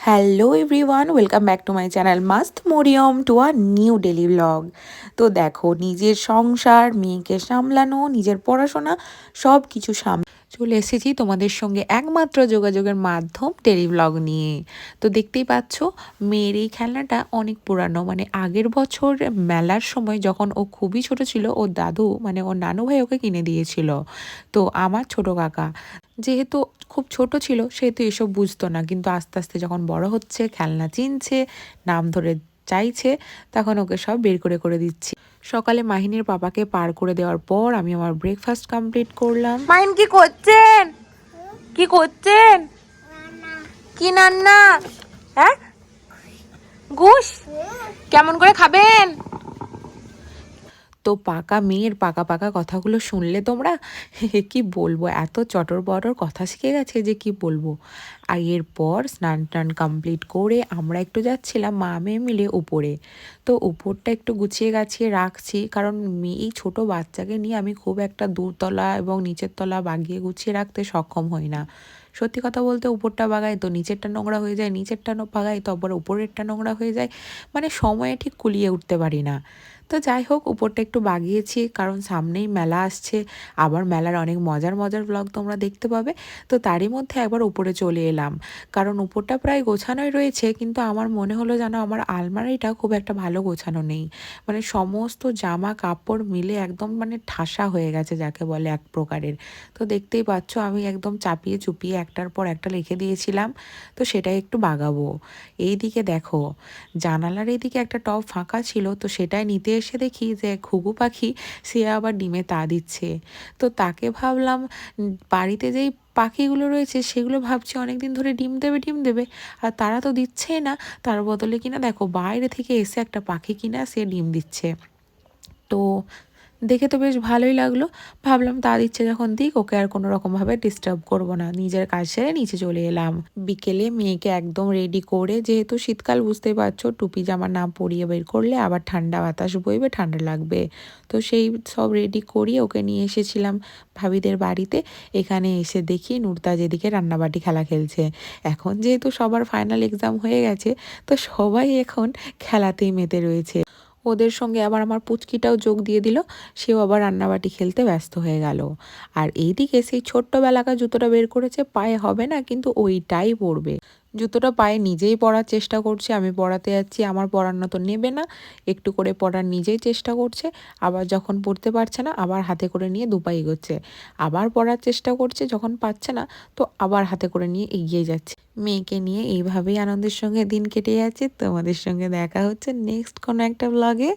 Hello everyone, welcome back to my channel Mast Mariyam to a new daily blog. তো দেখো, নিজের সংসার, মেয়েকে সামলানো, নিজের পড়াশোনা সব কিছু চলে এসেছি তোমাদের সঙ্গে একমাত্র যোগাযোগের মাধ্যম ডেলি ব্লগ নিয়ে। তো দেখতেই পাচ্ছ, মেয়ের এই খেলনাটা অনেক পুরানো, মানে আগের বছর মেলার সময় যখন ও খুবই ছোট ছিল, ওর দাদু মানে ওর নানু ভাই ওকে কিনে দিয়েছিল। তো আমার ছোট কাকা যেহেতু খুব ছোট ছিল, সেহেতু এসব বুঝতো না, কিন্তু আস্তে আস্তে যখন বড় হচ্ছে, খেলনা চিনছে, নাম ধরে চাইছে, তখন ওকে সব বের করে করে দিচ্ছি। সকালে মাহিনের পাপাকে পার করে দেওয়ার পর আমি আমার ব্রেকফাস্ট কমপ্লিট করলাম। মাহিন কি করছেন? কি করছেন? কি রান্না? হ্যাঁ, ঘুষ কেমন করে খাবেন? তো পাকা মেয়ের পাকা পাকা কথাগুলো শুনলে তোমরা কি বলবো, এত চটর বটর কথা শিখে গেছে যে কি বলবো। আর এরপর স্নান টান কমপ্লিট করে আমরা একটু যাচ্ছিলাম মা মেয়ে মিলে উপরে। তো উপরটা একটু গুছিয়ে গাছিয়ে রাখছি, কারণ এই ছোট বাচ্চাকে নিয়ে আমি খুব একটা দূরতলা এবং নিচের তলা বাগিয়ে গুছিয়ে রাখতে সক্ষম হই না। সত্যি কথা বলতে, উপরটা বাগাই তো নিচেরটা নোংরা হয়ে যায়, নিচেরটা বাগাই তো আবার উপরেরটা নোংরা হয়ে যায়, মানে সময়ে ঠিক কুলিয়ে উঠতে পারি না। তো যাই হোক, উপরটা একটু বাগিয়েছি, কারণ সামনেই মেলা আসছে, আবার মেলার অনেক মজার মজার ব্লগ তোমরা দেখতে পাবে। তো তারই মধ্যে একবার উপরে চলে এলাম, কারণ উপরটা প্রায় গোছানোই রয়েছে, কিন্তু আমার মনে হলো যেন আমার আলমারিটা খুব একটা ভালো গোছানো নেই, মানে সমস্ত জামা কাপড় মিলে একদম মানে ঠাসা হয়ে গেছে, যাকে বলে এক প্রকারের। তো দেখতেই পাচ্ছ, আমি একদম চাপিয়ে চুপিয়ে একটার পর একটা রেখে দিয়েছিলাম, তো সেটাই একটু বাগাবো। এই দিকে দেখো, জানালার এইদিকে একটা টব ফাঁকা ছিল, তো সেটাই নিতে এসে দেখি যে ঘুঘু পাখি সে আবার ডিমে তা দিচ্ছে। তো তাকে ভাবলাম, বাড়িতে যেই পাখিগুলো রয়েছে সেগুলো ভাবছি অনেকদিন ধরে ডিম দেবে ডিম দেবে, আর তারা তো দিচ্ছেই না। তার বদলে কিনা দেখো, বাইরে থেকে এসে একটা পাখি কিনা সে ডিম দিচ্ছে। তো দেখে তো বেশ ভালোই লাগলো, ভাবলাম তা দিচ্ছে যখন দিক, ওকে আর কোনো রকমভাবে ডিস্টার্ব করবো না, নিজের কাজ সেরে নিচে চলে এলাম। বিকেলে মেয়েকে একদম রেডি করে, যেহেতু শীতকাল বুঝতেই পারছো, টুপি জামা না পরিয়ে বের করলে আবার ঠান্ডা বাতাস বইবে, ঠান্ডা লাগবে। তো সেই সব রেডি করিয়ে ওকে নিয়ে এসেছিলাম ভাবিদের বাড়িতে। এখানে এসে দেখি নুরতা যেদিকে রান্নাবাটি খেলা খেলছে। এখন যেহেতু সবার ফাইনাল এক্সাম হয়ে গেছে, তো সবাই এখন খেলাতেই মেতে রয়েছে। ওদের সঙ্গে আবার আমার পুচকিটাও যোগ দিয়ে দিল, সেও আবার রান্নাবাটি খেলতে ব্যস্ত হয়ে গেল। আর এইদিকে সেই ছোট্টবেলাকার জুতোটা বের করেছে, পায়ে হবে না কিন্তু ওইটাই পরবে। জুতোটা পায়ে নিজেই পরার চেষ্টা করছে, আমি পরাতে যাচ্ছি, আমার পরানো তো নেবে না, একটু করে পরার নিজেই চেষ্টা করছে। আবার যখন পরতে পারছে না, আবার হাতে করে নিয়ে দুপায়ে এগোচ্ছে, আবার পরার চেষ্টা করছে, যখন পাচ্ছে না তো আবার হাতে করে নিয়ে এগিয়ে যাচ্ছে। মেয়েকে নিয়ে এইভাবেই আনন্দের সঙ্গে দিন কেটে যাচ্ছে। তোমাদের সঙ্গে দেখা হচ্ছে নেক্সট কোনো একটা ব্লগে।